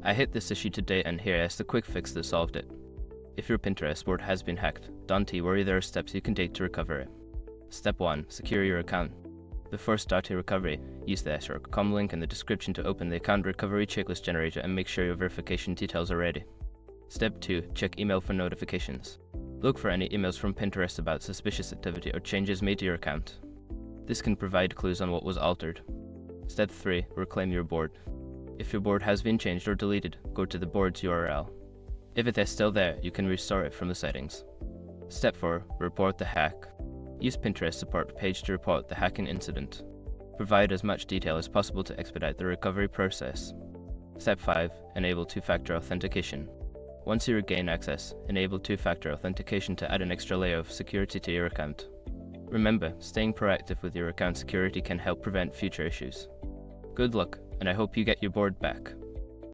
I hit this issue today and here is the quick fix that solved it. If your Pinterest board has been hacked, don't worry, there are steps you can take to recover it. Step 1. Secure your account. Before starting recovery, use the SR.com link in the description to open the account recovery checklist generator and make sure your verification details are ready. Step 2. Check email for notifications. Look for any emails from Pinterest about suspicious activity or changes made to your account. This can provide clues on what was altered. Step 3. Reclaim your board. If your board has been changed or deleted, go to the board's URL. If it is still there, you can restore it from the settings. Step 4. Report the hack. Use Pinterest support page to report the hacking incident. Provide as much detail as possible to expedite the recovery process. Step 5. Enable two-factor authentication. Once you regain access, enable two-factor authentication to add an extra layer of security to your account. Remember, staying proactive with your account security can help prevent future issues. Good luck, and I hope you get your board back.